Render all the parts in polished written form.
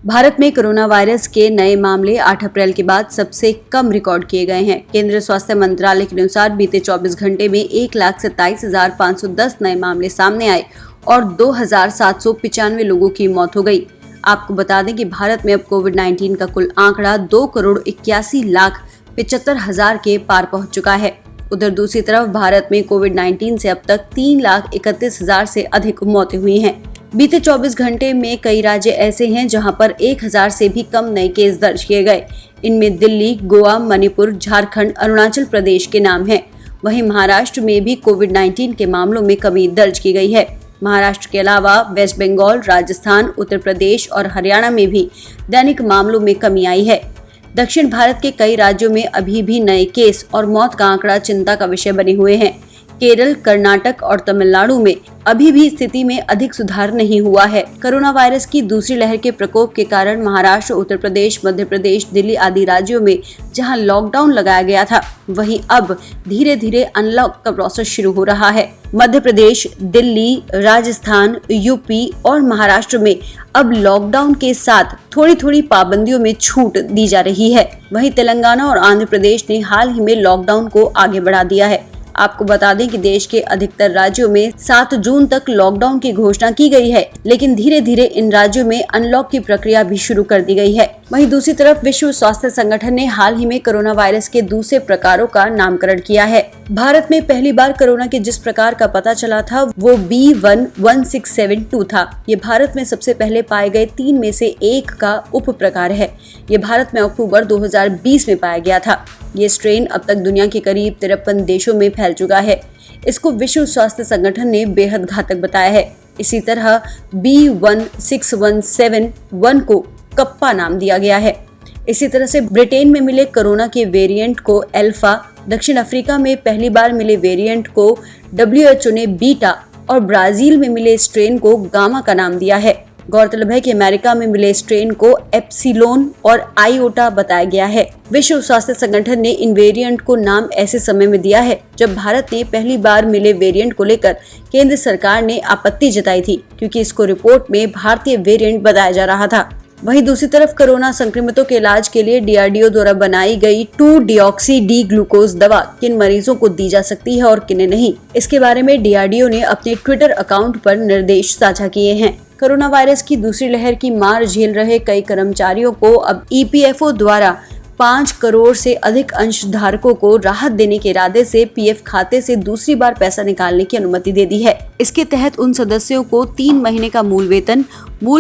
भारत में corona virus के नए मामले 8 अप्रैल के बाद सबसे कम रिकॉर्ड किए गए हैं। केंद्रीय स्वास्थ्य मंत्रालय के अनुसार बीते 24 घंटे में 1,27,510 नए मामले सामने आए और 2,795 लोगों की मौत हो गई। आपको बता दें कि भारत में अब कोविड-19 का कुल आंकड़ा 2,81,75,000 के पार पहुंच चुका है। उधर दूसरी तरफ भारत में कोविड-19 से अब तक 3,31,000 से अधिक मौतें हुई हैं। बीते 24 घंटे में कई राज्य ऐसे हैं जहां पर 1,000 से भी कम नए केस दर्ज किए गए। इनमें दिल्ली, गोवा, मणिपुर, झारखंड, अरुणाचल प्रदेश के नाम हैं। वहीं महाराष्ट्र में भी कोविड-19 के मामलों में कमी दर्ज की गई है। महाराष्ट्र के अलावा वेस्ट बंगाल, राजस्थान, उत्तर प्रदेश और हरियाणा में भी दैनिक मामलों में कमी आई है। दक्षिण भारत के कई राज्यों में अभी भी नए केस और मौत का आंकड़ा चिंता का विषय बने हुए हैं। केरल, कर्नाटक और तमिलनाडु में अभी भी स्थिति में अधिक सुधार नहीं हुआ है। कोरोना वायरस की दूसरी लहर के प्रकोप के कारण महाराष्ट्र, उत्तर प्रदेश, मध्य प्रदेश, दिल्ली आदि राज्यों में जहां लॉकडाउन लगाया गया था, वहीं अब धीरे धीरे अनलॉक का प्रोसेस शुरू हो रहा है। मध्य प्रदेश, दिल्ली, राजस्थान, यूपी और महाराष्ट्र में अब लॉकडाउन के साथ थोड़ी थोड़ी पाबंदियों में छूट दी जा रही है। वहीं तेलंगाना और आंध्र प्रदेश ने हाल ही में लॉकडाउन को आगे बढ़ा दिया है। आपको बता दें कि देश के अधिकतर राज्यों में 7 जून तक लॉकडाउन की घोषणा की गई है, लेकिन धीरे धीरे इन राज्यों में अनलॉक की प्रक्रिया भी शुरू कर दी गई है। वहीं दूसरी तरफ विश्व स्वास्थ्य संगठन ने हाल ही में कोरोना वायरस के दूसरे प्रकारों का नामकरण किया है। भारत में पहली बार कोरोना के जिस प्रकार का पता चला था वो B11672 था। ये भारत में सबसे पहले पाए गए 3 में से एक का उप प्रकार है। ये भारत में अक्टूबर 2020 में पाया गया था। ये स्ट्रेन अब तक दुनिया के करीब 53 देशों में फैल चुका है। इसको विश्व स्वास्थ्य संगठन ने बेहद घातक बताया है। इसी तरह B16171 को कप्पा नाम दिया गया है। इसी तरह से ब्रिटेन में मिले कोरोना के वेरिएंट को अल्फा, दक्षिण अफ्रीका में पहली बार मिले वेरिएंट को WHO ने बीटा और ब्राजील में मिले स्ट्रेन को गामा का नाम दिया है। गौरतलब है कि अमेरिका में मिले स्ट्रेन को एप्सिलोन और आइओटा बताया गया है। विश्व स्वास्थ्य संगठन ने इन वेरिएंट को नाम ऐसे समय में दिया है जब भारत ने पहली बार मिले वेरिएंट को लेकर केंद्र सरकार ने आपत्ति जताई थी, क्योंकि इसको रिपोर्ट में भारतीय वेरिएंट बताया जा रहा था। वहीं दूसरी तरफ कोरोना संक्रमितों के इलाज के लिए DRDO द्वारा बनाई गई 2-deoxy-D-ग्लूकोज दवा किन मरीजों को दी जा सकती है और किन्हें नहीं, इसके बारे में DRDO ने अपने ट्विटर अकाउंट पर निर्देश साझा किए हैं। कोरोना वायरस की दूसरी लहर की मार झेल रहे कई कर्मचारियों को अब EPFO द्वारा 5 करोड़ से अधिक अंशधारकों को राहत देने के इरादे से PF खाते से दूसरी बार पैसा निकालने की अनुमति दे दी है। इसके तहत उन सदस्यों को 3 महीने का मूल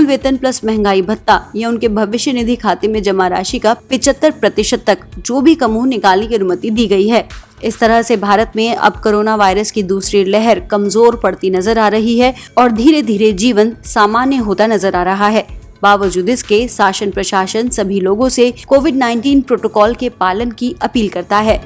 वेतन प्लस महंगाई भत्ता या उनके भविष्य निधि खाते में जमा राशि का 75% तक जो भी कम हो निकालने की अनुमति दी गई है। इस तरह से भारत में अब कोरोना वायरस की दूसरी लहर कमजोर पड़ती नजर आ रही है और धीरे धीरे जीवन सामान्य होता नजर आ रहा है। बावजूद इसके शासन प्रशासन सभी लोगों से कोविड-19 प्रोटोकॉल के पालन की अपील करता है।